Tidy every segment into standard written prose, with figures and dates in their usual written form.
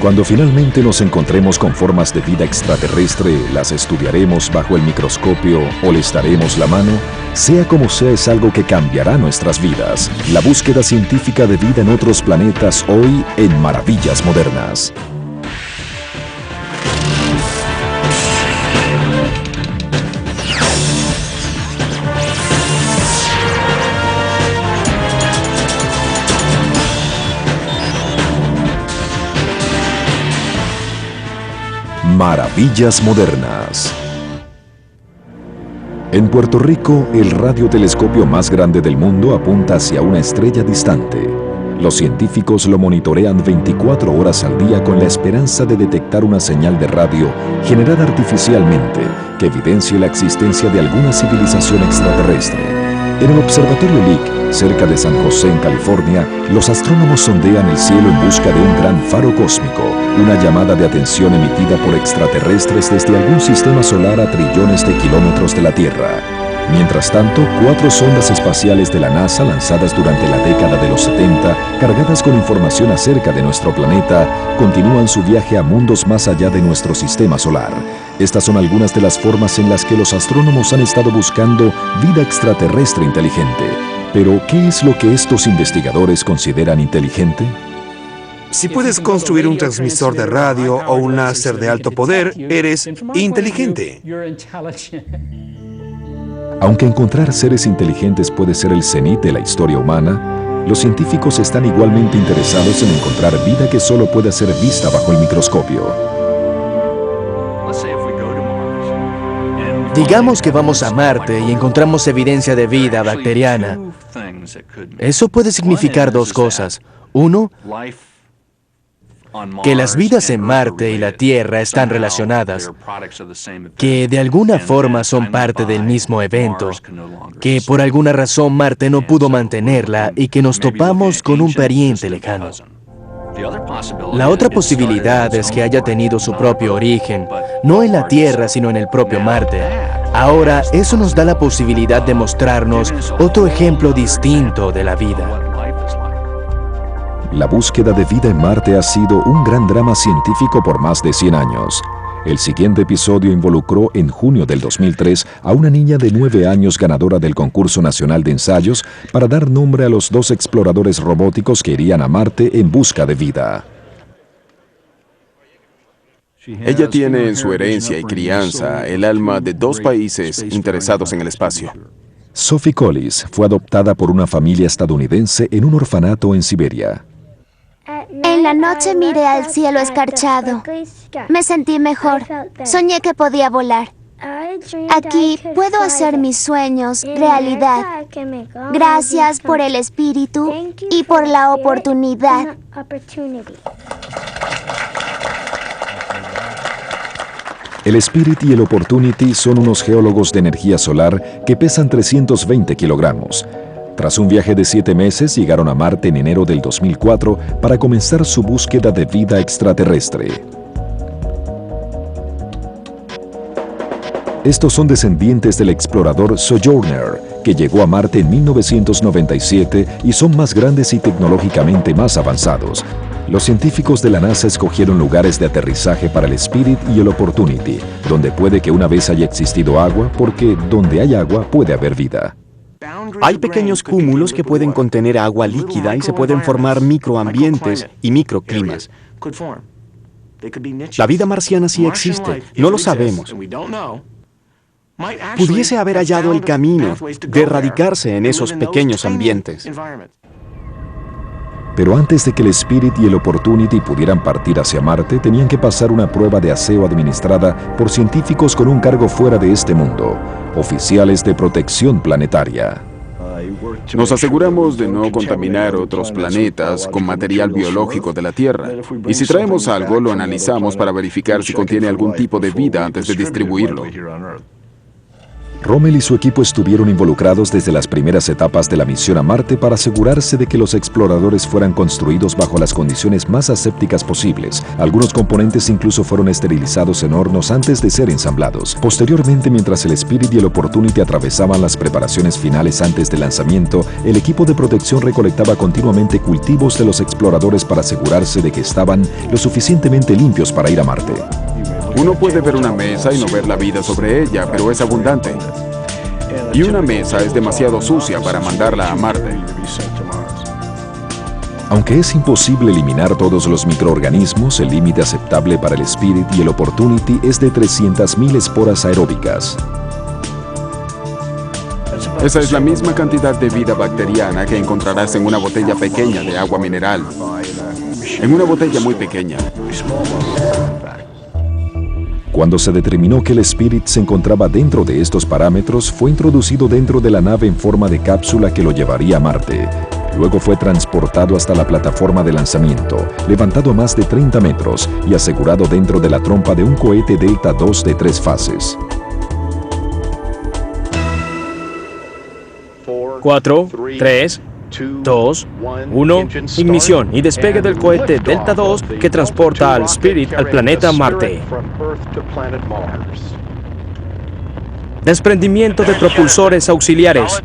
Cuando finalmente nos encontremos con formas de vida extraterrestre, las estudiaremos bajo el microscopio o les daremos la mano. Sea como sea, es algo que cambiará nuestras vidas. La búsqueda científica de vida en otros planetas hoy en Maravillas Modernas. Maravillas Modernas. En Puerto Rico, el radiotelescopio más grande del mundo apunta hacia una estrella distante. Los científicos lo monitorean 24 horas al día con la esperanza de detectar una señal de radio generada artificialmente que evidencie la existencia de alguna civilización extraterrestre. En el Observatorio Lick, cerca de San José, en California, los astrónomos sondean el cielo en busca de un gran faro cósmico, una llamada de atención emitida por extraterrestres desde algún sistema solar a trillones de kilómetros de la Tierra. Mientras tanto, 4 sondas espaciales de la NASA lanzadas durante la década de los 70, cargadas con información acerca de nuestro planeta, continúan su viaje a mundos más allá de nuestro sistema solar. Estas son algunas de las formas en las que los astrónomos han estado buscando vida extraterrestre inteligente. Pero, ¿qué es lo que estos investigadores consideran inteligente? Si puedes construir un transmisor de radio o un láser de alto poder, eres inteligente. Aunque encontrar seres inteligentes puede ser el cenit de la historia humana, los científicos están igualmente interesados en encontrar vida que solo pueda ser vista bajo el microscopio. Digamos que vamos a Marte y encontramos evidencia de vida bacteriana. Eso puede significar 2 cosas. Uno, que las vidas en Marte y la Tierra están relacionadas, que de alguna forma son parte del mismo evento, que por alguna razón Marte no pudo mantenerla y que nos topamos con un pariente lejano. La otra posibilidad es que haya tenido su propio origen, no en la Tierra, sino en el propio Marte. Ahora, eso nos da la posibilidad de mostrarnos otro ejemplo distinto de la vida. La búsqueda de vida en Marte ha sido un gran drama científico por más de 100 años. El siguiente episodio involucró en junio del 2003 a una niña de 9 años ganadora del concurso nacional de ensayos para dar nombre a los 2 exploradores robóticos que irían a Marte en busca de vida. Ella tiene en su herencia y crianza el alma de 2 países interesados en el espacio. Sophie Collis fue adoptada por una familia estadounidense en un orfanato en Siberia. En la noche miré al cielo escarchado. Me sentí mejor. Soñé que podía volar. Aquí puedo hacer mis sueños realidad. Gracias por el espíritu y por la oportunidad. El Spirit y el Opportunity son unos geólogos de energía solar que pesan 320 kilogramos. Tras un viaje de 7 meses, llegaron a Marte en enero del 2004 para comenzar su búsqueda de vida extraterrestre. Estos son descendientes del explorador Sojourner, que llegó a Marte en 1997 y son más grandes y tecnológicamente más avanzados. Los científicos de la NASA escogieron lugares de aterrizaje para el Spirit y el Opportunity, donde puede que una vez haya existido agua, porque donde hay agua puede haber vida. Hay pequeños cúmulos que pueden contener agua líquida y se pueden formar microambientes y microclimas. La vida marciana sí existe, no lo sabemos. Pudiese haber hallado el camino de erradicarse en esos pequeños ambientes. Pero antes de que el Spirit y el Opportunity pudieran partir hacia Marte, tenían que pasar una prueba de aseo administrada por científicos con un cargo fuera de este mundo, oficiales de protección planetaria. Nos aseguramos de no contaminar otros planetas con material biológico de la Tierra. Y si traemos algo, lo analizamos para verificar si contiene algún tipo de vida antes de distribuirlo. Rommel y su equipo estuvieron involucrados desde las primeras etapas de la misión a Marte para asegurarse de que los exploradores fueran construidos bajo las condiciones más asépticas posibles. Algunos componentes incluso fueron esterilizados en hornos antes de ser ensamblados. Posteriormente, mientras el Spirit y el Opportunity atravesaban las preparaciones finales antes del lanzamiento, el equipo de protección recolectaba continuamente cultivos de los exploradores para asegurarse de que estaban lo suficientemente limpios para ir a Marte. Uno puede ver una mesa y no ver la vida sobre ella, pero es abundante. Y una mesa es demasiado sucia para mandarla a Marte. Aunque es imposible eliminar todos los microorganismos, el límite aceptable para el Spirit y el Opportunity es de 300.000 esporas aeróbicas. Esa es la misma cantidad de vida bacteriana que encontrarás en una botella pequeña de agua mineral. En una botella muy pequeña. Cuando se determinó que el Spirit se encontraba dentro de estos parámetros, fue introducido dentro de la nave en forma de cápsula que lo llevaría a Marte. Luego fue transportado hasta la plataforma de lanzamiento, levantado a más de 30 metros y asegurado dentro de la trompa de un cohete Delta II de 3 fases. 4, 3, 2, 1, ignición y despegue del cohete Delta II que transporta al Spirit al planeta Marte. Desprendimiento de propulsores auxiliares.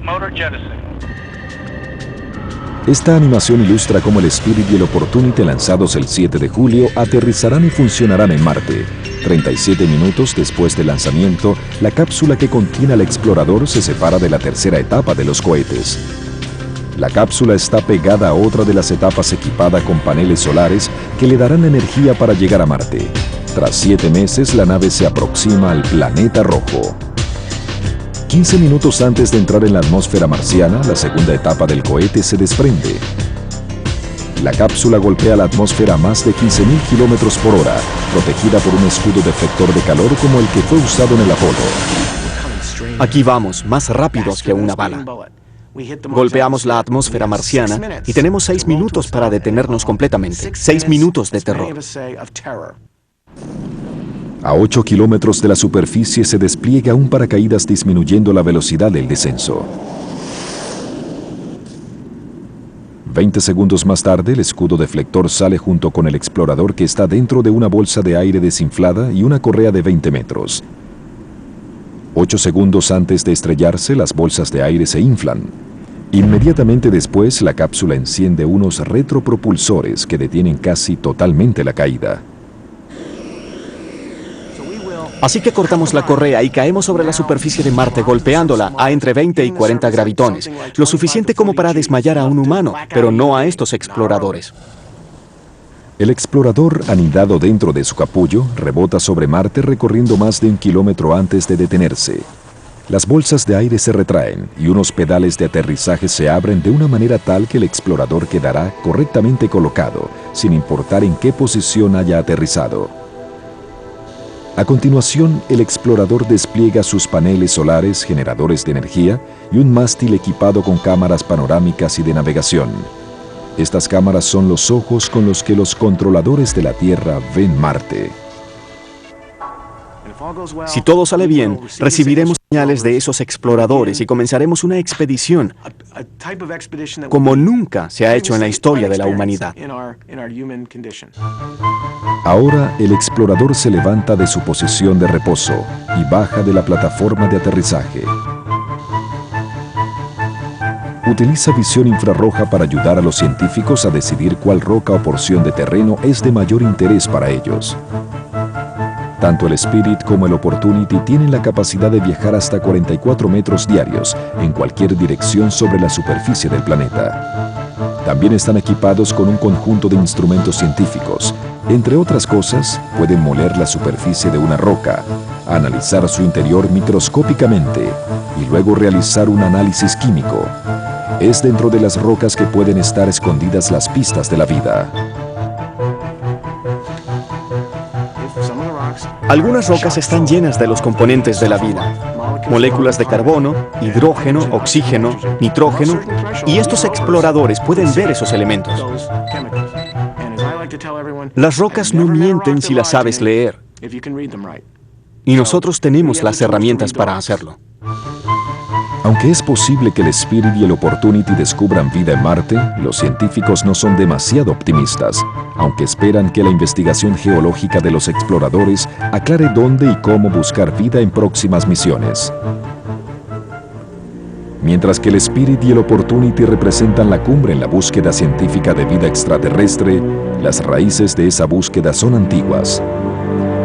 Esta animación ilustra cómo el Spirit y el Opportunity, lanzados el 7 de julio, aterrizarán y funcionarán en Marte. 37 minutos después del lanzamiento, la cápsula que contiene al explorador se separa de la tercera etapa de los cohetes. La cápsula está pegada a otra de las etapas equipada con paneles solares que le darán energía para llegar a Marte. Tras 7 meses, la nave se aproxima al planeta rojo. 15 minutos antes de entrar en la atmósfera marciana, la segunda etapa del cohete se desprende. La cápsula golpea la atmósfera a más de 15.000 kilómetros por hora, protegida por un escudo deflector de calor como el que fue usado en el Apolo. Aquí vamos, más rápidos que una bala. Golpeamos la atmósfera marciana y tenemos 6 minutos para detenernos completamente. 6 minutos de terror. A 8 kilómetros de la superficie se despliega un paracaídas disminuyendo la velocidad del descenso. 20 segundos más tarde, el escudo deflector sale junto con el explorador que está dentro de una bolsa de aire desinflada y una correa de 20 metros. 8 segundos antes de estrellarse, las bolsas de aire se inflan. Inmediatamente después, la cápsula enciende unos retropropulsores que detienen casi totalmente la caída. Así que cortamos la correa y caemos sobre la superficie de Marte golpeándola a entre 20 y 40 gravitones, lo suficiente como para desmayar a un humano, pero no a estos exploradores. El explorador, anidado dentro de su capullo, rebota sobre Marte recorriendo más de 1 kilómetro antes de detenerse. Las bolsas de aire se retraen y unos pedales de aterrizaje se abren de una manera tal que el explorador quedará correctamente colocado, sin importar en qué posición haya aterrizado. A continuación, el explorador despliega sus paneles solares, generadores de energía y un mástil equipado con cámaras panorámicas y de navegación. Estas cámaras son los ojos con los que los controladores de la Tierra ven Marte. Si todo sale bien, recibiremos señales de esos exploradores y comenzaremos una expedición como nunca se ha hecho en la historia de la humanidad. Ahora el explorador se levanta de su posición de reposo y baja de la plataforma de aterrizaje. Utiliza visión infrarroja para ayudar a los científicos a decidir cuál roca o porción de terreno es de mayor interés para ellos. Tanto el Spirit como el Opportunity tienen la capacidad de viajar hasta 44 metros diarios en cualquier dirección sobre la superficie del planeta. También están equipados con un conjunto de instrumentos científicos. Entre otras cosas, pueden moler la superficie de una roca, analizar su interior microscópicamente y luego realizar un análisis químico. Es dentro de las rocas que pueden estar escondidas las pistas de la vida. Algunas rocas están llenas de los componentes de la vida. Moléculas de carbono, hidrógeno, oxígeno, nitrógeno, y estos exploradores pueden ver esos elementos. Las rocas no mienten si las sabes leer. Y nosotros tenemos las herramientas para hacerlo. Aunque es posible que el Spirit y el Opportunity descubran vida en Marte, los científicos no son demasiado optimistas, aunque esperan que la investigación geológica de los exploradores aclare dónde y cómo buscar vida en próximas misiones. Mientras que el Spirit y el Opportunity representan la cumbre en la búsqueda científica de vida extraterrestre, las raíces de esa búsqueda son antiguas.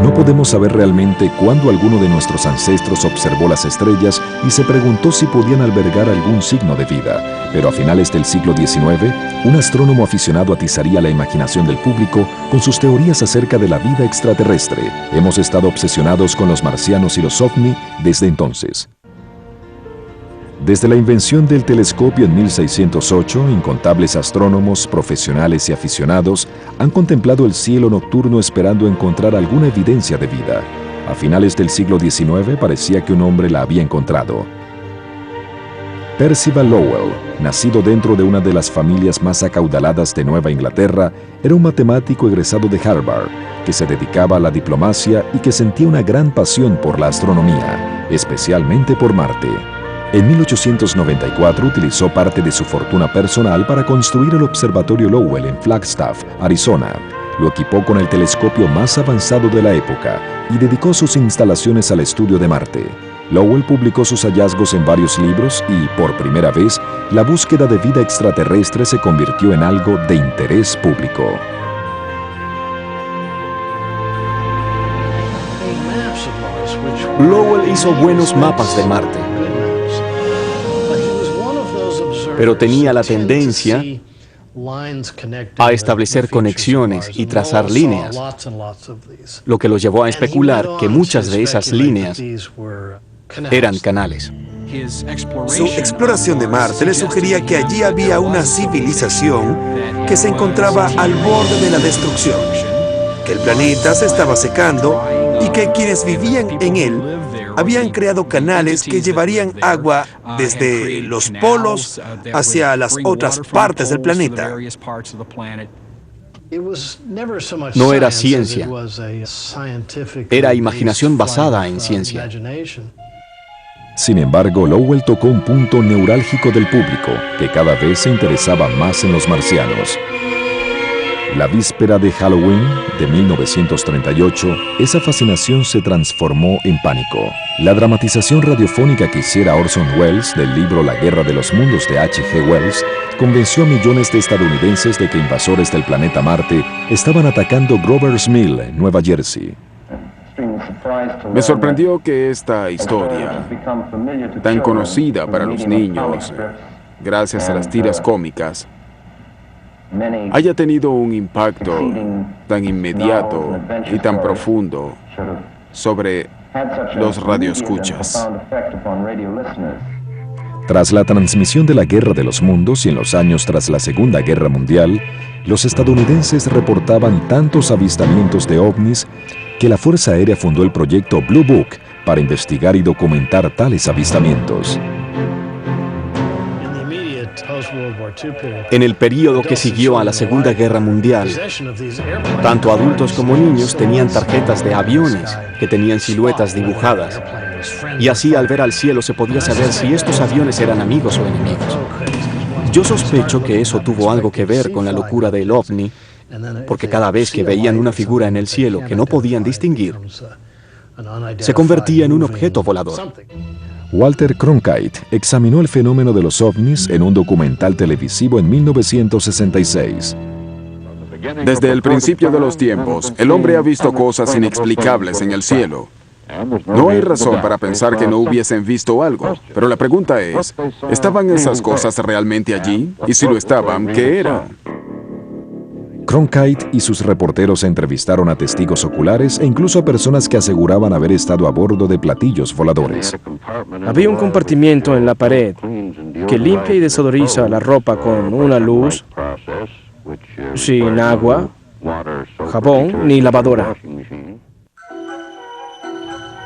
No podemos saber realmente cuándo alguno de nuestros ancestros observó las estrellas y se preguntó si podían albergar algún signo de vida, pero a finales del siglo XIX, un astrónomo aficionado atizaría la imaginación del público con sus teorías acerca de la vida extraterrestre. Hemos estado obsesionados con los marcianos y los ovni desde entonces. Desde la invención del telescopio en 1608, incontables astrónomos, profesionales y aficionados han contemplado el cielo nocturno esperando encontrar alguna evidencia de vida. A finales del siglo XIX parecía que un hombre la había encontrado. Percival Lowell, nacido dentro de una de las familias más acaudaladas de Nueva Inglaterra, era un matemático egresado de Harvard, que se dedicaba a la diplomacia y que sentía una gran pasión por la astronomía, especialmente por Marte. En 1894 utilizó parte de su fortuna personal para construir el Observatorio Lowell en Flagstaff, Arizona. Lo equipó con el telescopio más avanzado de la época y dedicó sus instalaciones al estudio de Marte. Lowell publicó sus hallazgos en varios libros y, por primera vez, la búsqueda de vida extraterrestre se convirtió en algo de interés público. Lowell hizo buenos mapas de Marte, pero tenía la tendencia a establecer conexiones y trazar líneas, lo que lo llevó a especular que muchas de esas líneas eran canales. Su exploración de Marte le sugería que allí había una civilización que se encontraba al borde de la destrucción, que el planeta se estaba secando y que quienes vivían en él habían creado canales que llevarían agua desde los polos hacia las otras partes del planeta. No era ciencia, era imaginación basada en ciencia. Sin embargo, Lowell tocó un punto neurálgico del público, que cada vez se interesaba más en los marcianos. La víspera de Halloween de 1938, esa fascinación se transformó en pánico. La dramatización radiofónica que hiciera Orson Welles del libro La Guerra de los Mundos de H.G. Wells convenció a millones de estadounidenses de que invasores del planeta Marte estaban atacando Grover's Mill, Nueva Jersey. Me sorprendió que esta historia, tan conocida para los niños, gracias a las tiras cómicas, haya tenido un impacto tan inmediato y tan profundo sobre los radioescuchas. Tras la transmisión de la Guerra de los Mundos y en los años tras la Segunda Guerra Mundial, los estadounidenses reportaban tantos avistamientos de ovnis que la Fuerza Aérea fundó el proyecto Blue Book para investigar y documentar tales avistamientos. En el período que siguió a la Segunda Guerra Mundial, tanto adultos como niños tenían tarjetas de aviones que tenían siluetas dibujadas, y así al ver al cielo se podía saber si estos aviones eran amigos o enemigos. Yo sospecho que eso tuvo algo que ver con la locura del ovni, porque cada vez que veían una figura en el cielo que no podían distinguir, se convertía en un objeto volador. Walter Cronkite examinó el fenómeno de los ovnis en un documental televisivo en 1966. Desde el principio de los tiempos, el hombre ha visto cosas inexplicables en el cielo. No hay razón para pensar que no hubiesen visto algo, pero la pregunta es, ¿estaban esas cosas realmente allí? Y si lo estaban, ¿qué eran? Cronkite y sus reporteros entrevistaron a testigos oculares e incluso a personas que aseguraban haber estado a bordo de platillos voladores. Había un compartimiento en la pared que limpia y desodoriza la ropa con una luz, sin agua, jabón ni lavadora.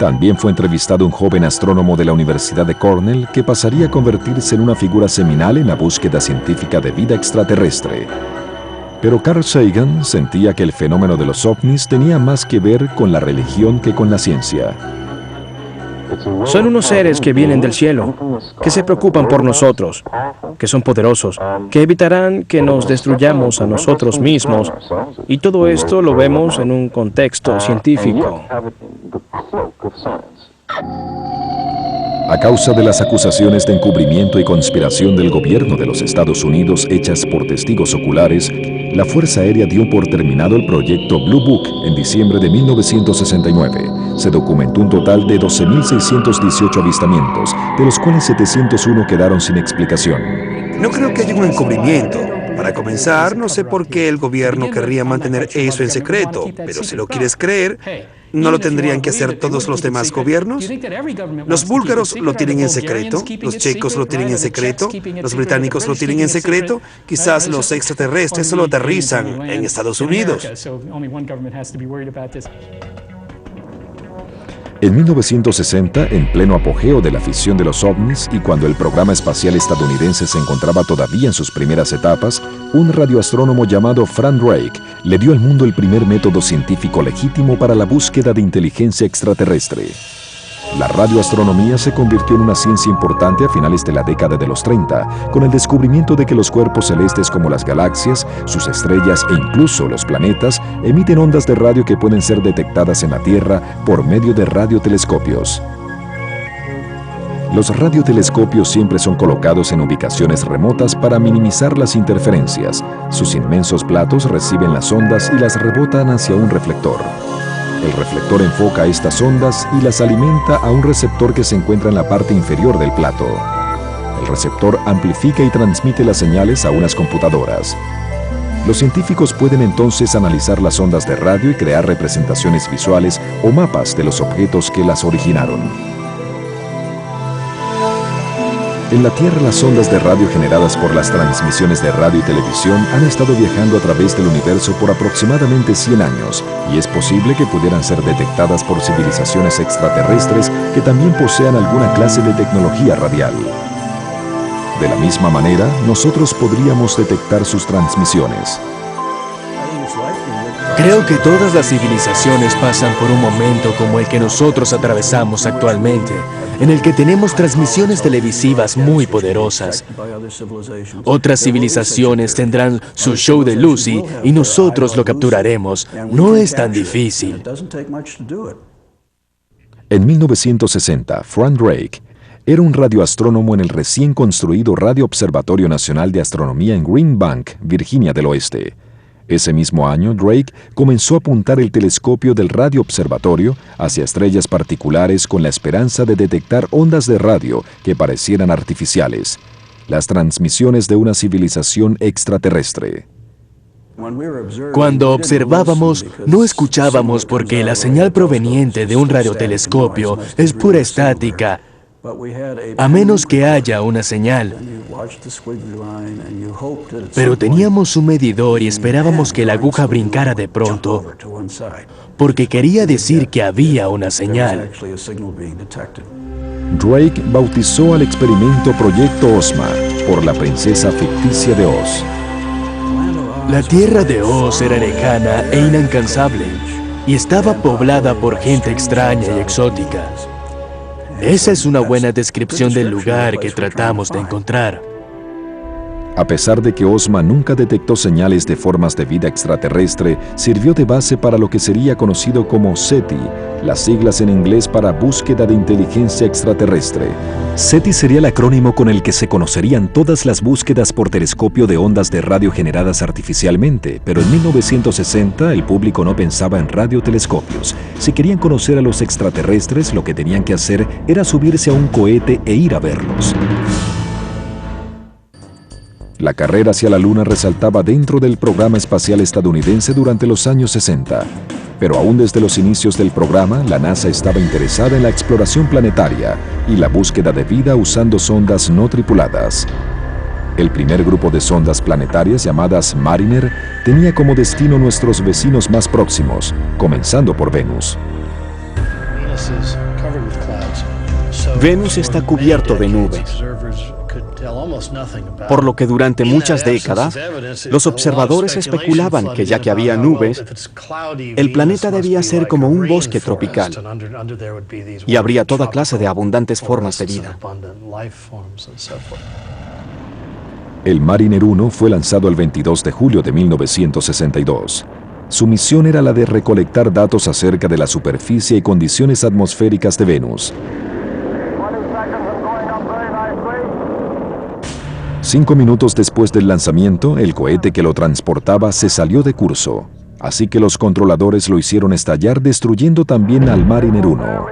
También fue entrevistado un joven astrónomo de la Universidad de Cornell que pasaría a convertirse en una figura seminal en la búsqueda científica de vida extraterrestre. Pero Carl Sagan sentía que el fenómeno de los ovnis tenía más que ver con la religión que con la ciencia. Son unos seres que vienen del cielo, que se preocupan por nosotros, que son poderosos, que evitarán que nos destruyamos a nosotros mismos. Y todo esto lo vemos en un contexto científico. A causa de las acusaciones de encubrimiento y conspiración del gobierno de los Estados Unidos hechas por testigos oculares, la Fuerza Aérea dio por terminado el proyecto Blue Book en diciembre de 1969. Se documentó un total de 12.618 avistamientos, de los cuales 701 quedaron sin explicación. No creo que haya un encubrimiento. Para comenzar, no sé por qué el gobierno querría mantener eso en secreto, pero si lo quieres creer, ¿no lo tendrían que hacer todos los demás gobiernos? Los búlgaros lo tienen en secreto, los checos lo tienen en secreto, los británicos lo tienen en secreto, quizás los extraterrestres solo aterrizan en Estados Unidos. En 1960, en pleno apogeo de la afición de los ovnis y cuando el programa espacial estadounidense se encontraba todavía en sus primeras etapas, un radioastrónomo llamado Frank Drake le dio al mundo el primer método científico legítimo para la búsqueda de inteligencia extraterrestre. La radioastronomía se convirtió en una ciencia importante a finales de la década de los 30, con el descubrimiento de que los cuerpos celestes como las galaxias, sus estrellas e incluso los planetas emiten ondas de radio que pueden ser detectadas en la Tierra por medio de radiotelescopios. Los radiotelescopios siempre son colocados en ubicaciones remotas para minimizar las interferencias. Sus inmensos platos reciben las ondas y las rebotan hacia un reflector. El reflector enfoca estas ondas y las alimenta a un receptor que se encuentra en la parte inferior del plato. El receptor amplifica y transmite las señales a unas computadoras. Los científicos pueden entonces analizar las ondas de radio y crear representaciones visuales o mapas de los objetos que las originaron. En la Tierra, las ondas de radio generadas por las transmisiones de radio y televisión han estado viajando a través del universo por aproximadamente 100 años, y es posible que pudieran ser detectadas por civilizaciones extraterrestres que también posean alguna clase de tecnología radial. De la misma manera, nosotros podríamos detectar sus transmisiones. Creo que todas las civilizaciones pasan por un momento como el que nosotros atravesamos actualmente, en el que tenemos transmisiones televisivas muy poderosas. Otras civilizaciones tendrán su show de Lucy y nosotros lo capturaremos. No es tan difícil. En 1960, Frank Drake era un radioastrónomo en el recién construido Radio Observatorio Nacional de Astronomía en Green Bank, Virginia del Oeste. Ese mismo año, Drake comenzó a apuntar el telescopio del radioobservatorio hacia estrellas particulares con la esperanza de detectar ondas de radio que parecieran artificiales, las transmisiones de una civilización extraterrestre. Cuando observábamos, no escuchábamos porque la señal proveniente de un radiotelescopio es pura estática, a menos que haya una señal. Pero teníamos un medidor y esperábamos que la aguja brincara de pronto, porque quería decir que había una señal. Drake bautizó al experimento Proyecto Ozma por la princesa ficticia de Oz. La tierra de Oz era lejana e inalcanzable, y estaba poblada por gente extraña y exótica. Esa es una buena descripción del lugar que tratamos de encontrar. A pesar de que Ozma nunca detectó señales de formas de vida extraterrestre, sirvió de base para lo que sería conocido como SETI, las siglas en inglés para Búsqueda de Inteligencia Extraterrestre. SETI sería el acrónimo con el que se conocerían todas las búsquedas por telescopio de ondas de radio generadas artificialmente, pero en 1960 el público no pensaba en radiotelescopios. Si querían conocer a los extraterrestres, lo que tenían que hacer era subirse a un cohete e ir a verlos. La carrera hacia la Luna resaltaba dentro del programa espacial estadounidense durante los años 60. Pero aún desde los inicios del programa, la NASA estaba interesada en la exploración planetaria y la búsqueda de vida usando sondas no tripuladas. El primer grupo de sondas planetarias, llamadas Mariner, tenía como destino nuestros vecinos más próximos, comenzando por Venus. Venus está cubierto de nubes. Por lo que durante muchas décadas, los observadores especulaban que ya que había nubes, el planeta debía ser como un bosque tropical y habría toda clase de abundantes formas de vida. El Mariner 1 fue lanzado el 22 de julio de 1962. Su misión era la de recolectar datos acerca de la superficie y condiciones atmosféricas de Venus. 5 minutos después del lanzamiento, el cohete que lo transportaba se salió de curso, así que los controladores lo hicieron estallar, destruyendo también al Mariner 1.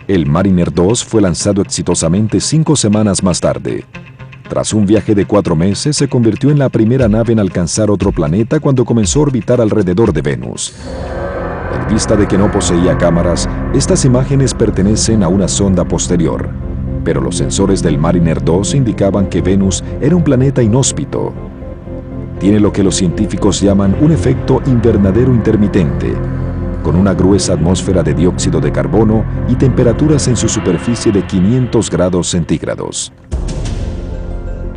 El Mariner 2 fue lanzado exitosamente 5 semanas más tarde. Tras un viaje de 4 meses, se convirtió en la primera nave en alcanzar otro planeta cuando comenzó a orbitar alrededor de Venus. En vista de que no poseía cámaras, estas imágenes pertenecen a una sonda posterior, pero los sensores del Mariner 2 indicaban que Venus era un planeta inhóspito. Tiene lo que los científicos llaman un efecto invernadero intermitente, con una gruesa atmósfera de dióxido de carbono y temperaturas en su superficie de 500 grados centígrados.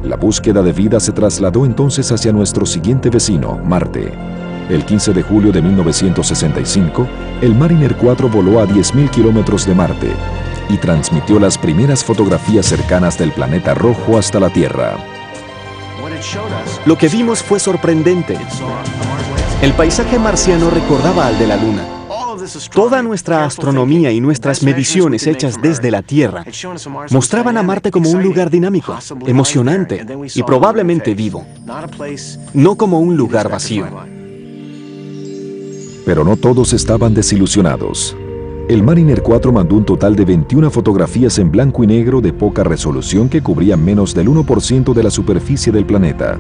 La búsqueda de vida se trasladó entonces hacia nuestro siguiente vecino, Marte. El 15 de julio de 1965, el Mariner 4 voló a 10.000 kilómetros de Marte y transmitió las primeras fotografías cercanas del planeta rojo hasta la Tierra. Lo que vimos fue sorprendente. El paisaje marciano recordaba al de la Luna. Toda nuestra astronomía y nuestras mediciones hechas desde la Tierra mostraban a Marte como un lugar dinámico, emocionante y probablemente vivo, no como un lugar vacío. Pero no todos estaban desilusionados. El Mariner 4 mandó un total de 21 fotografías en blanco y negro de poca resolución que cubrían menos del 1% de la superficie del planeta.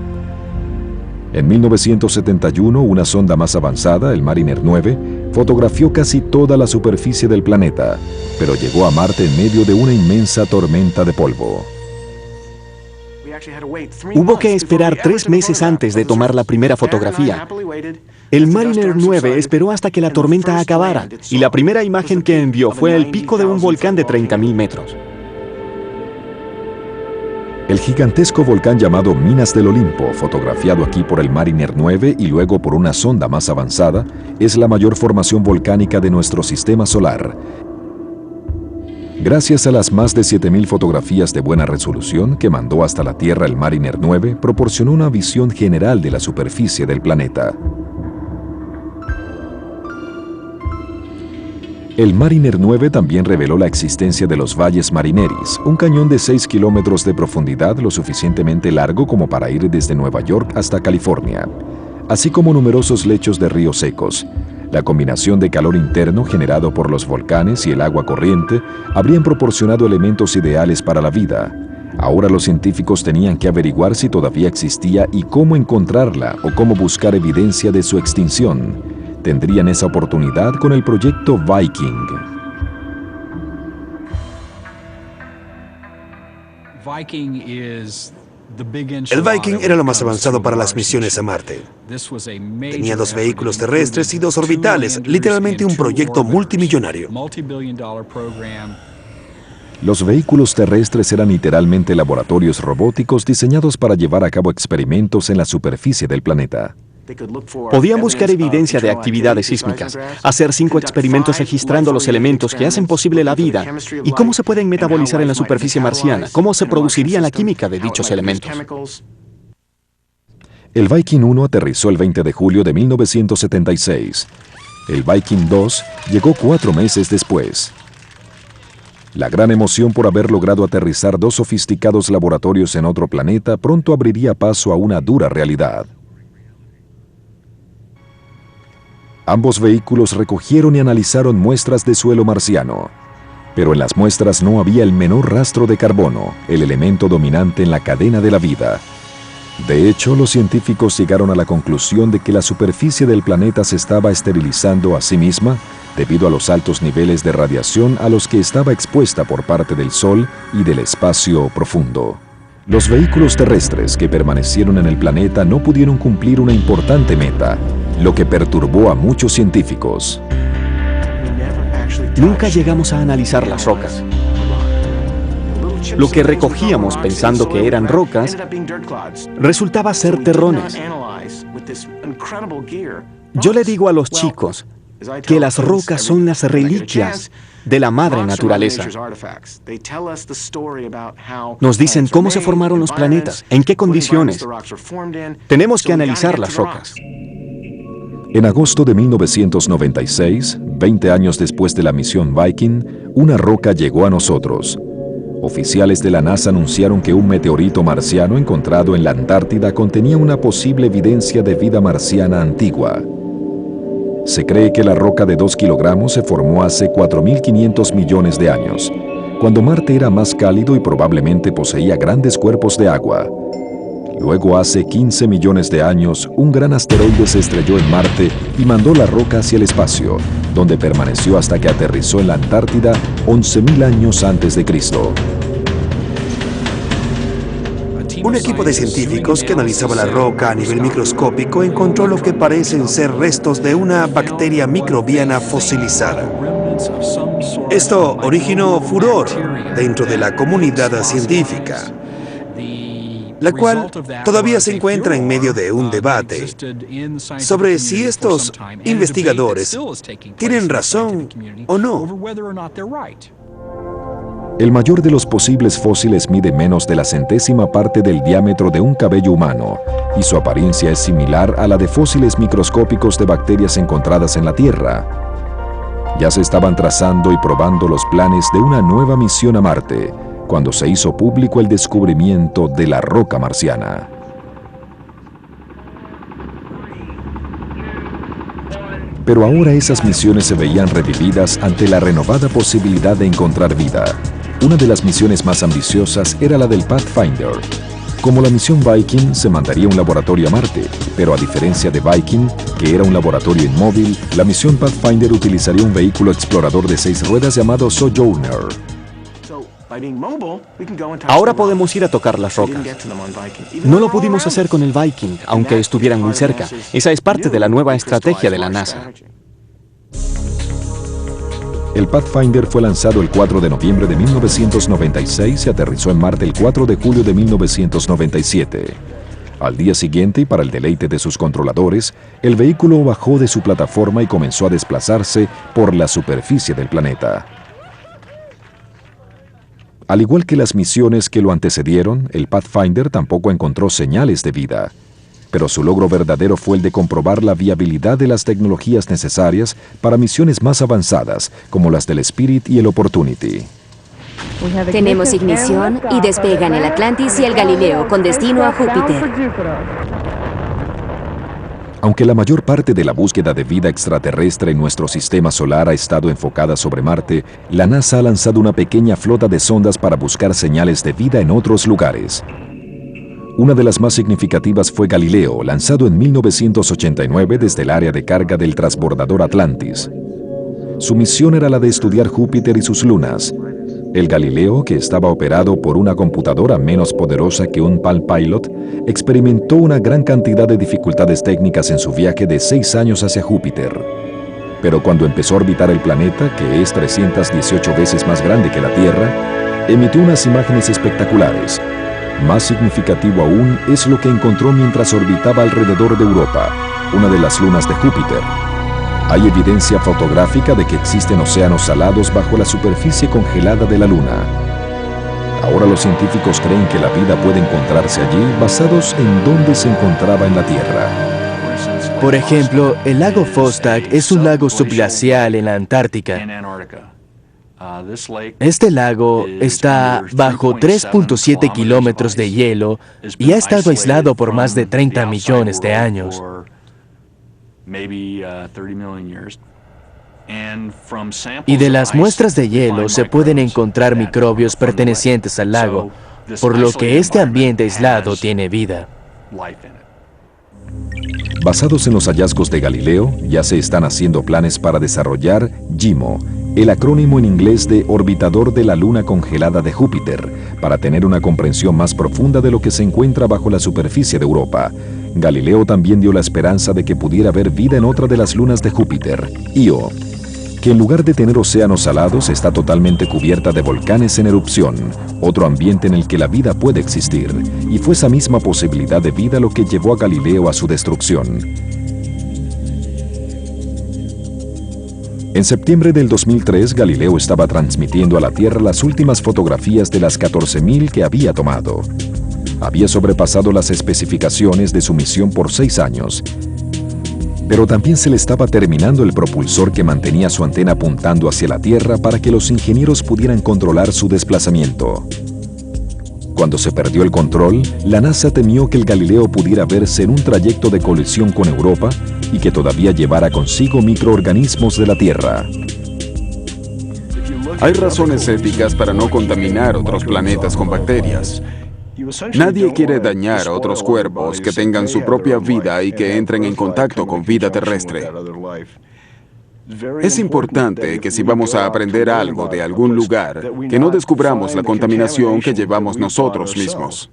En 1971, una sonda más avanzada, el Mariner 9, fotografió casi toda la superficie del planeta, pero llegó a Marte en medio de una inmensa tormenta de polvo. Hubo que esperar 3 meses antes de tomar la primera fotografía. El Mariner 9 esperó hasta que la tormenta acabara, y la primera imagen que envió fue el pico de un volcán de 30.000 metros. El gigantesco volcán llamado Minas del Olimpo, fotografiado aquí por el Mariner 9 y luego por una sonda más avanzada, es la mayor formación volcánica de nuestro sistema solar. Gracias a las más de 7.000 fotografías de buena resolución que mandó hasta la Tierra el Mariner 9, proporcionó una visión general de la superficie del planeta. El Mariner 9 también reveló la existencia de los valles marineris, un cañón de 6 kilómetros de profundidad lo suficientemente largo como para ir desde Nueva York hasta California, así como numerosos lechos de ríos secos. La combinación de calor interno generado por los volcanes y el agua corriente habrían proporcionado elementos ideales para la vida. Ahora los científicos tenían que averiguar si todavía existía y cómo encontrarla o cómo buscar evidencia de su extinción. Tendrían esa oportunidad con el proyecto Viking. El Viking era lo más avanzado para las misiones a Marte. Tenía 2 vehículos terrestres y 2 orbitales, literalmente un proyecto multimillonario. Los vehículos terrestres eran literalmente laboratorios robóticos diseñados para llevar a cabo experimentos en la superficie del planeta. Podían buscar evidencia de actividades sísmicas, hacer 5 experimentos registrando los elementos que hacen posible la vida y cómo se pueden metabolizar en la superficie marciana, cómo se produciría la química de dichos elementos. El Viking 1 aterrizó el 20 de julio de 1976. El Viking 2 llegó 4 meses después. La gran emoción por haber logrado aterrizar 2 sofisticados laboratorios en otro planeta pronto abriría paso a una dura realidad. Ambos vehículos recogieron y analizaron muestras de suelo marciano, pero en las muestras no había el menor rastro de carbono, el elemento dominante en la cadena de la vida. De hecho, los científicos llegaron a la conclusión de que la superficie del planeta se estaba esterilizando a sí misma debido a los altos niveles de radiación a los que estaba expuesta por parte del Sol y del espacio profundo. Los vehículos terrestres que permanecieron en el planeta no pudieron cumplir una importante meta, lo que perturbó a muchos científicos. Nunca llegamos a analizar las rocas. Lo que recogíamos pensando que eran rocas resultaba ser terrones. Yo le digo a los chicos que las rocas son las reliquias de la madre naturaleza. Nos dicen cómo se formaron los planetas, en qué condiciones. Tenemos que analizar las rocas. En agosto de 1996, 20 años después de la misión Viking, una roca llegó a nosotros. Oficiales de la NASA anunciaron que un meteorito marciano encontrado en la Antártida contenía una posible evidencia de vida marciana antigua. Se cree que la roca de 2 kilogramos se formó hace 4.500 millones de años, cuando Marte era más cálido y probablemente poseía grandes cuerpos de agua. Luego, hace 15 millones de años, un gran asteroide se estrelló en Marte y mandó la roca hacia el espacio, donde permaneció hasta que aterrizó en la Antártida 11.000 años antes de Cristo. Un equipo de científicos que analizaba la roca a nivel microscópico encontró lo que parecen ser restos de una bacteria microbiana fosilizada. Esto originó furor dentro de la comunidad científica, la cual todavía se encuentra en medio de un debate sobre si estos investigadores tienen razón o no. El mayor de los posibles fósiles mide menos de la centésima parte del diámetro de un cabello humano, y su apariencia es similar a la de fósiles microscópicos de bacterias encontradas en la Tierra. Ya se estaban trazando y probando los planes de una nueva misión a Marte, cuando se hizo público el descubrimiento de la roca marciana. Pero ahora esas misiones se veían revividas ante la renovada posibilidad de encontrar vida. Una de las misiones más ambiciosas era la del Pathfinder. Como la misión Viking, se mandaría un laboratorio a Marte, pero a diferencia de Viking, que era un laboratorio inmóvil, la misión Pathfinder utilizaría un vehículo explorador de 6 ruedas llamado Sojourner. Ahora podemos ir a tocar las rocas. No lo pudimos hacer con el Viking, aunque estuvieran muy cerca. Esa es parte de la nueva estrategia de la NASA. El Pathfinder fue lanzado el 4 de noviembre de 1996 y aterrizó en Marte el 4 de julio de 1997. Al día siguiente, y para el deleite de sus controladores, el vehículo bajó de su plataforma y comenzó a desplazarse por la superficie del planeta. Al igual que las misiones que lo antecedieron, el Pathfinder tampoco encontró señales de vida. Pero su logro verdadero fue el de comprobar la viabilidad de las tecnologías necesarias para misiones más avanzadas, como las del Spirit y el Opportunity. Tenemos ignición y despegan el Atlantis y el Galileo con destino a Júpiter. Aunque la mayor parte de la búsqueda de vida extraterrestre en nuestro sistema solar ha estado enfocada sobre Marte, la NASA ha lanzado una pequeña flota de sondas para buscar señales de vida en otros lugares. Una de las más significativas fue Galileo, lanzado en 1989 desde el área de carga del transbordador Atlantis. Su misión era la de estudiar Júpiter y sus lunas. El Galileo, que estaba operado por una computadora menos poderosa que un Palm Pilot, experimentó una gran cantidad de dificultades técnicas en su viaje de 6 años hacia Júpiter. Pero cuando empezó a orbitar el planeta, que es 318 veces más grande que la Tierra, emitió unas imágenes espectaculares. Más significativo aún es lo que encontró mientras orbitaba alrededor de Europa, una de las lunas de Júpiter. Hay evidencia fotográfica de que existen océanos salados bajo la superficie congelada de la Luna. Ahora los científicos creen que la vida puede encontrarse allí basados en dónde se encontraba en la Tierra. Por ejemplo, el lago Vostok es un lago subglacial en la Antártica. Este lago está bajo 3.7 kilómetros de hielo y ha estado aislado por más de 30 millones de años. Y de las muestras de hielo se pueden encontrar microbios pertenecientes al lago, por lo que este ambiente aislado tiene vida. Basados en los hallazgos de Galileo, ya se están haciendo planes para desarrollar JIMO, el acrónimo en inglés de Orbitador de la Luna Congelada de Júpiter, para tener una comprensión más profunda de lo que se encuentra bajo la superficie de Europa. Galileo también dio la esperanza de que pudiera haber vida en otra de las lunas de Júpiter, Io. que en lugar de tener océanos salados está totalmente cubierta de volcanes en erupción, otro ambiente en el que la vida puede existir, y fue esa misma posibilidad de vida lo que llevó a Galileo a su destrucción. En septiembre del 2003, Galileo estaba transmitiendo a la Tierra las últimas fotografías de las 14.000 que había tomado. Había sobrepasado las especificaciones de su misión por 6 años, pero también se le estaba terminando el propulsor que mantenía su antena apuntando hacia la Tierra para que los ingenieros pudieran controlar su desplazamiento. Cuando se perdió el control, la NASA temió que el Galileo pudiera verse en un trayecto de colisión con Europa y que todavía llevara consigo microorganismos de la Tierra. Hay razones éticas para no contaminar otros planetas con bacterias. Nadie quiere dañar a otros cuerpos que tengan su propia vida y que entren en contacto con vida terrestre. Es importante que si vamos a aprender algo de algún lugar, que no descubramos la contaminación que llevamos nosotros mismos.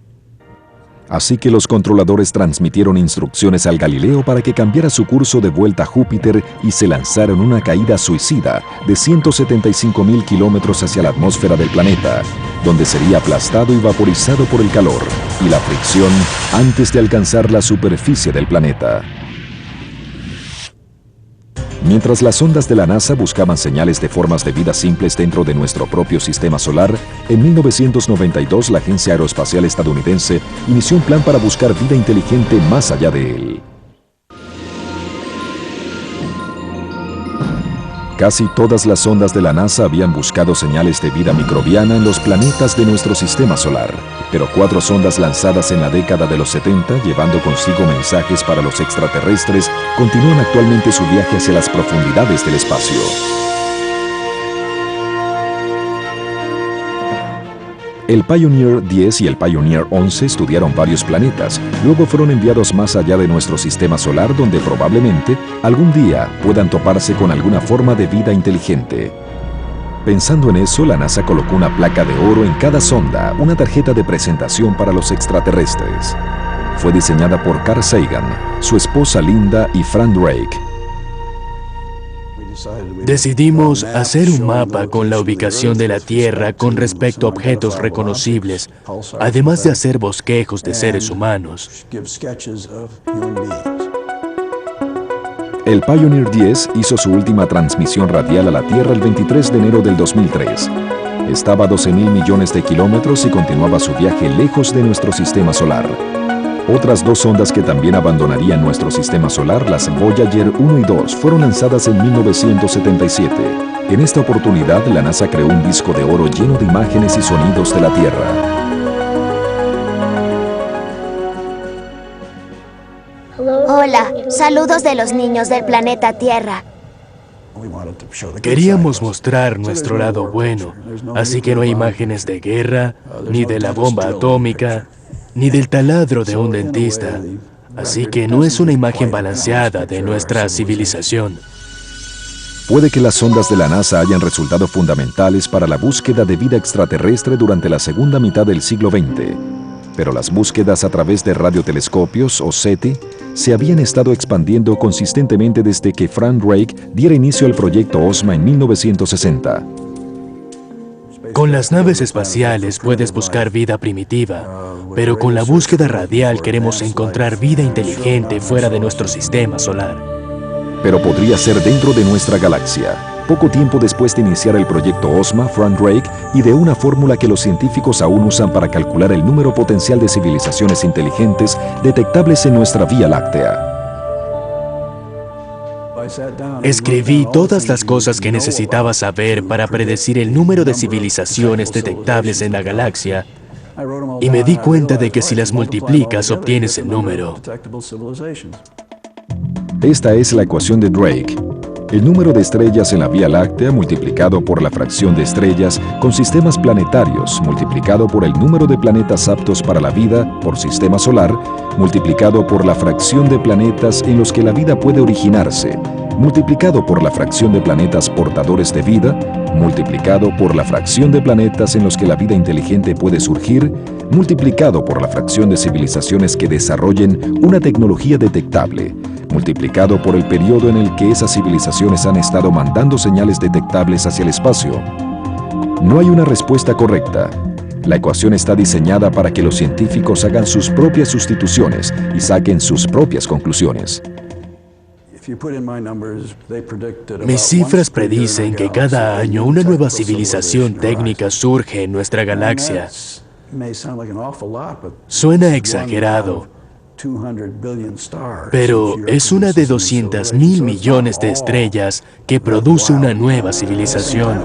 Así que los controladores transmitieron instrucciones al Galileo para que cambiara su curso de vuelta a Júpiter y se lanzara en una caída suicida de 175.000 kilómetros hacia la atmósfera del planeta, donde sería aplastado y vaporizado por el calor y la fricción antes de alcanzar la superficie del planeta. Mientras las sondas de la NASA buscaban señales de formas de vida simples dentro de nuestro propio sistema solar, en 1992 la Agencia Aeroespacial Estadounidense inició un plan para buscar vida inteligente más allá de él. Casi todas las sondas de la NASA habían buscado señales de vida microbiana en los planetas de nuestro sistema solar, pero 4 sondas lanzadas en la década de los 70, llevando consigo mensajes para los extraterrestres, continúan actualmente su viaje hacia las profundidades del espacio. El Pioneer 10 y el Pioneer 11 estudiaron varios planetas, luego fueron enviados más allá de nuestro sistema solar donde probablemente algún día puedan toparse con alguna forma de vida inteligente. Pensando en eso, la NASA colocó una placa de oro en cada sonda, una tarjeta de presentación para los extraterrestres. Fue diseñada por Carl Sagan, su esposa Linda y Frank Drake. Decidimos hacer un mapa con la ubicación de la Tierra con respecto a objetos reconocibles, además de hacer bosquejos de seres humanos. El Pioneer 10 hizo su última transmisión radial a la Tierra el 23 de enero del 2003. Estaba a 12.000 millones de kilómetros y continuaba su viaje lejos de nuestro sistema solar. Otras 2 sondas que también abandonarían nuestro sistema solar, las Voyager 1 y 2, fueron lanzadas en 1977. En esta oportunidad, la NASA creó un disco de oro lleno de imágenes y sonidos de la Tierra. Hola, saludos de los niños del planeta Tierra. Queríamos mostrar nuestro lado bueno, así que no hay imágenes de guerra, ni de la bomba atómica, ni del taladro de un dentista. Así que no es una imagen balanceada de nuestra civilización. Puede que las sondas de la NASA hayan resultado fundamentales para la búsqueda de vida extraterrestre durante la segunda mitad del siglo XX, pero las búsquedas a través de radiotelescopios o SETI se habían estado expandiendo consistentemente desde que Frank Drake diera inicio al proyecto OSMA en 1960. Con las naves espaciales puedes buscar vida primitiva, pero con la búsqueda radial queremos encontrar vida inteligente fuera de nuestro sistema solar. Pero podría ser dentro de nuestra galaxia. Poco tiempo después de iniciar el proyecto OSMA, Frank Drake ideó una fórmula que los científicos aún usan para calcular el número potencial de civilizaciones inteligentes detectables en nuestra Vía Láctea. Escribí todas las cosas que necesitaba saber para predecir el número de civilizaciones detectables en la galaxia, y me di cuenta de que si las multiplicas obtienes el número. Esta es la ecuación de Drake. El número de estrellas en la Vía Láctea multiplicado por la fracción de estrellas con sistemas planetarios multiplicado por el número de planetas aptos para la vida por sistema solar multiplicado por la fracción de planetas en los que la vida puede originarse multiplicado por la fracción de planetas portadores de vida multiplicado por la fracción de planetas en los que la vida inteligente puede surgir multiplicado por la fracción de civilizaciones que desarrollen una tecnología detectable multiplicado por el periodo en el que esas civilizaciones han estado mandando señales detectables hacia el espacio. No hay una respuesta correcta. La ecuación está diseñada para que los científicos hagan sus propias sustituciones y saquen sus propias conclusiones. Mis cifras predicen que cada año una nueva civilización técnica surge en nuestra galaxia. Suena exagerado, pero es una de 200.000 millones de estrellas que produce una nueva civilización.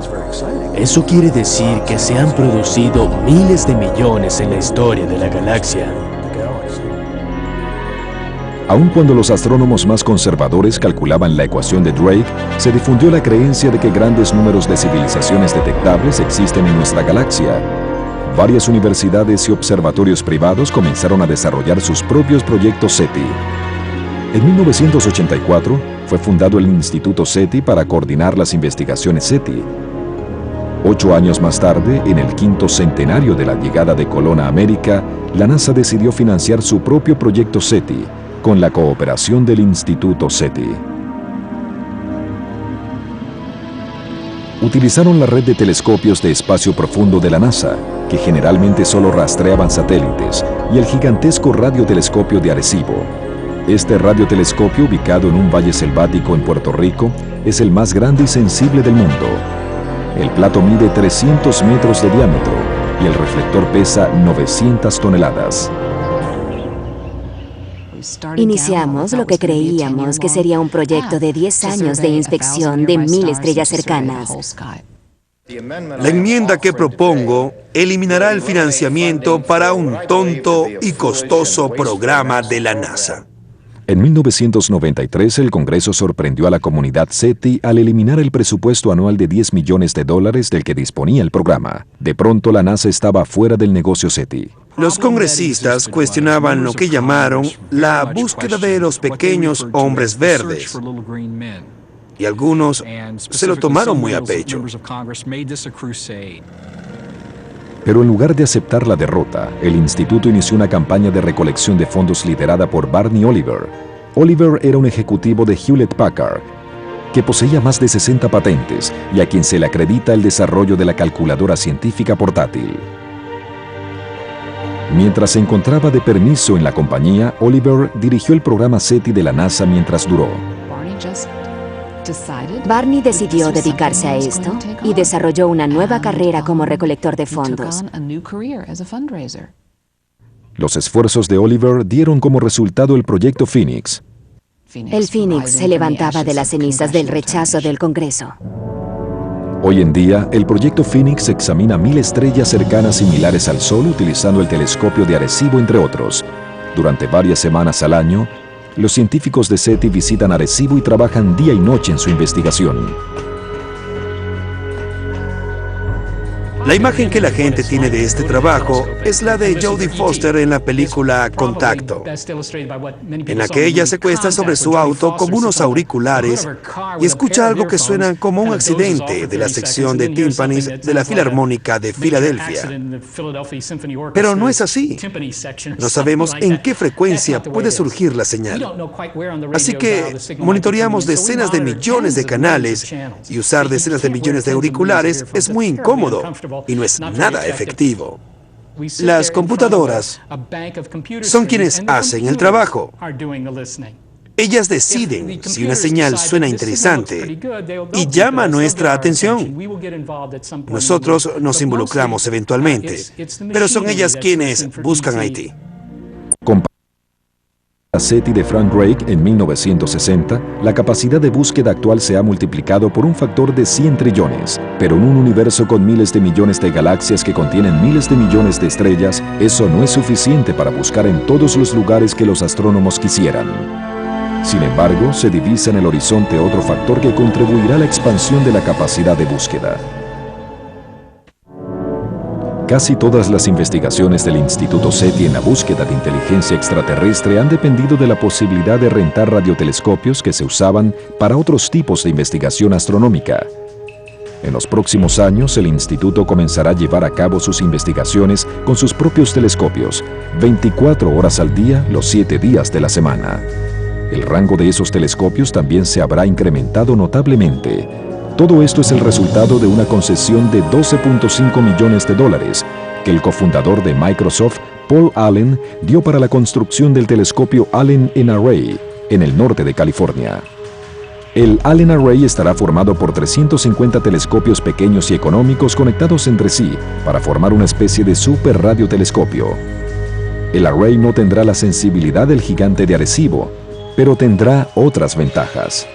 Eso quiere decir que se han producido miles de millones en la historia de la galaxia. Aun cuando los astrónomos más conservadores calculaban la ecuación de Drake, se difundió la creencia de que grandes números de civilizaciones detectables existen en nuestra galaxia. Varias universidades y observatorios privados comenzaron a desarrollar sus propios proyectos SETI. En 1984 fue fundado el Instituto SETI para coordinar las investigaciones SETI. 8 años más tarde, en el 5º centenario de la llegada de Colón a América, la NASA decidió financiar su propio proyecto SETI, con la cooperación del Instituto SETI. Utilizaron la red de telescopios de espacio profundo de la NASA, que generalmente solo rastreaban satélites, y el gigantesco radiotelescopio de Arecibo. Este radiotelescopio, ubicado en un valle selvático en Puerto Rico, es el más grande y sensible del mundo. El plato mide 300 metros de diámetro y el reflector pesa 900 toneladas. Iniciamos lo que creíamos que sería un proyecto de 10 años de inspección de 1000 estrellas cercanas. La enmienda que propongo eliminará el financiamiento para un tonto y costoso programa de la NASA. En 1993, el Congreso sorprendió a la comunidad SETI al eliminar el presupuesto anual de $10 millones del que disponía el programa. De pronto, la NASA estaba fuera del negocio SETI. Los congresistas cuestionaban lo que llamaron la búsqueda de los pequeños hombres verdes, y algunos se lo tomaron muy a pecho. Pero en lugar de aceptar la derrota, el instituto inició una campaña de recolección de fondos liderada por Barney Oliver. Oliver era un ejecutivo de Hewlett Packard, que poseía más de 60 patentes y a quien se le acredita el desarrollo de la calculadora científica portátil. Mientras se encontraba de permiso en la compañía, Oliver dirigió el programa SETI de la NASA mientras duró. Barney decidió dedicarse a esto y desarrolló una nueva carrera como recolector de fondos. Los esfuerzos de Oliver dieron como resultado el proyecto Phoenix. El Phoenix se levantaba de las cenizas del rechazo del Congreso. Hoy en día, el proyecto Phoenix examina 1000 estrellas cercanas similares al Sol utilizando el telescopio de Arecibo, entre otros. Durante varias semanas al año, los científicos de SETI visitan Arecibo y trabajan día y noche en su investigación. La imagen que la gente tiene de este trabajo es la de Jodie Foster en la película Contacto, en la que ella se acuesta sobre su auto con unos auriculares y escucha algo que suena como un accidente de la sección de tímpanis de la Filarmónica de Filadelfia. Pero no es así. No sabemos en qué frecuencia puede surgir la señal. Así que monitoreamos decenas de millones de canales y usar decenas de millones de auriculares es muy incómodo y no es nada efectivo. Las computadoras son quienes hacen el trabajo. Ellas deciden si una señal suena interesante y llama nuestra atención. Nosotros nos involucramos eventualmente, pero son ellas quienes buscan IT. La SETI de Frank Drake en 1960, la capacidad de búsqueda actual se ha multiplicado por un factor de 100 trillones. Pero en un universo con miles de millones de galaxias que contienen miles de millones de estrellas, eso no es suficiente para buscar en todos los lugares que los astrónomos quisieran. Sin embargo, se divisa en el horizonte otro factor que contribuirá a la expansión de la capacidad de búsqueda. Casi todas las investigaciones del Instituto SETI en la búsqueda de inteligencia extraterrestre han dependido de la posibilidad de rentar radiotelescopios que se usaban para otros tipos de investigación astronómica. En los próximos años, el instituto comenzará a llevar a cabo sus investigaciones con sus propios telescopios, 24 horas al día, los 7 días de la semana. El rango de esos telescopios también se habrá incrementado notablemente. Todo esto es el resultado de una concesión de $12.5 millones que el cofundador de Microsoft, Paul Allen, dio para la construcción del telescopio Allen Array en el norte de California. El Allen Array estará formado por 350 telescopios pequeños y económicos conectados entre sí para formar una especie de super radiotelescopio. El Array no tendrá la sensibilidad del gigante de Arecibo, pero tendrá otras ventajas.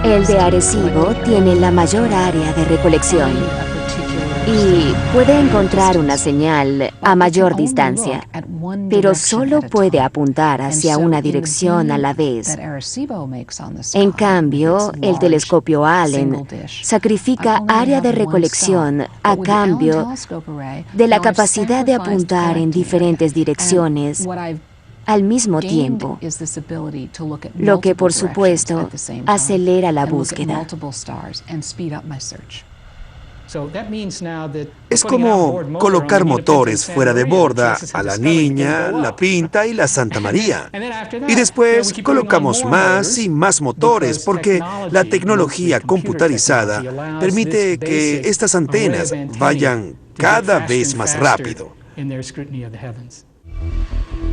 El de Arecibo tiene la mayor área de recolección y puede encontrar una señal a mayor distancia, pero solo puede apuntar hacia una dirección a la vez. En cambio, el telescopio Allen sacrifica área de recolección a cambio de la capacidad de apuntar en diferentes direcciones al mismo tiempo, lo que por supuesto acelera la búsqueda. Es como colocar motores fuera de borda a la Niña, la Pinta y la Santa María. Y después colocamos más y más motores porque la tecnología computarizada permite que estas antenas vayan cada vez más rápido.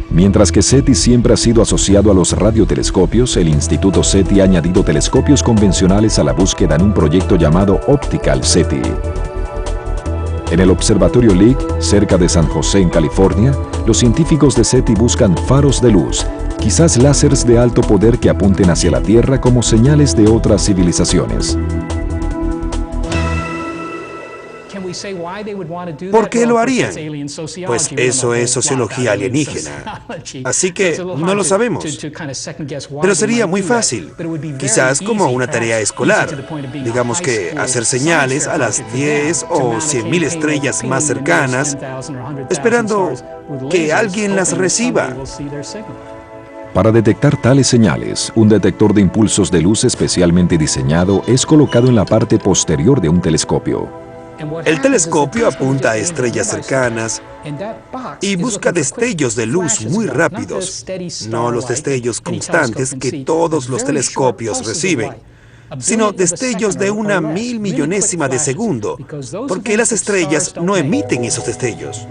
Mientras que SETI siempre ha sido asociado a los radiotelescopios, el Instituto SETI ha añadido telescopios convencionales a la búsqueda en un proyecto llamado Optical SETI. En el Observatorio Lick, cerca de San José, en California, los científicos de SETI buscan faros de luz, quizás láseres de alto poder que apunten hacia la Tierra como señales de otras civilizaciones. ¿Por qué lo harían? Pues eso es sociología alienígena. Así que no lo sabemos. Pero sería muy fácil. Quizás como una tarea escolar. Digamos que hacer señales a las 10 o 100.000 estrellas más cercanas, esperando que alguien las reciba. Para detectar tales señales, un detector de impulsos de luz especialmente diseñado es colocado en la parte posterior de un telescopio. El telescopio apunta a estrellas cercanas y busca destellos de luz muy rápidos, no los destellos constantes que todos los telescopios reciben, sino destellos de una 1.000.000.000ésima de segundo, porque las estrellas no emiten esos destellos.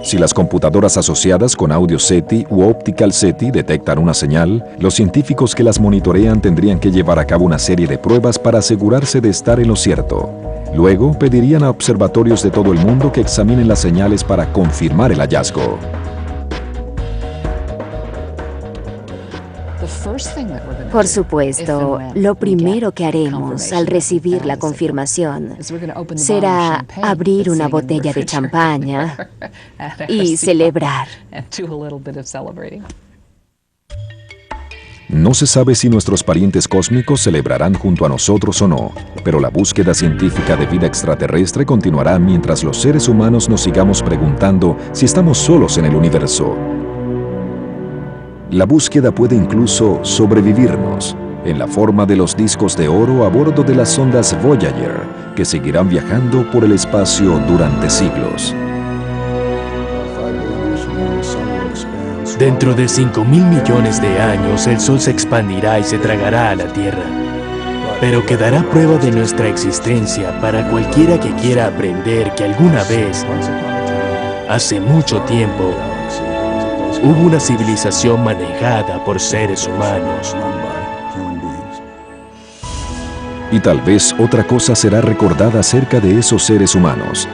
Si las computadoras asociadas con Audio SETI u Optical SETI detectan una señal, los científicos que las monitorean tendrían que llevar a cabo una serie de pruebas para asegurarse de estar en lo cierto. Luego, pedirían a observatorios de todo el mundo que examinen las señales para confirmar el hallazgo. Por supuesto, lo primero que haremos al recibir la confirmación será abrir una botella de champaña y celebrar. No se sabe si nuestros parientes cósmicos celebrarán junto a nosotros o no, pero la búsqueda científica de vida extraterrestre continuará mientras los seres humanos nos sigamos preguntando si estamos solos en el universo. La búsqueda puede incluso sobrevivirnos, en la forma de los discos de oro a bordo de las sondas Voyager, que seguirán viajando por el espacio durante siglos. Dentro de 5.000 millones de años, el Sol se expandirá y se tragará a la Tierra. Pero quedará prueba de nuestra existencia para cualquiera que quiera aprender que alguna vez, hace mucho tiempo, hubo una civilización manejada por seres humanos. Y tal vez otra cosa será recordada acerca de esos seres humanos,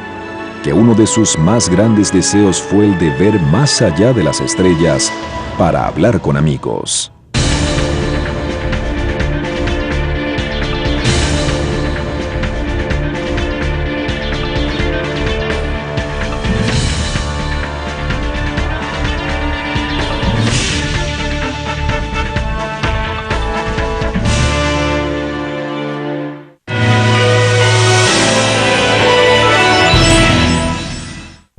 que uno de sus más grandes deseos fue el de ver más allá de las estrellas para hablar con amigos.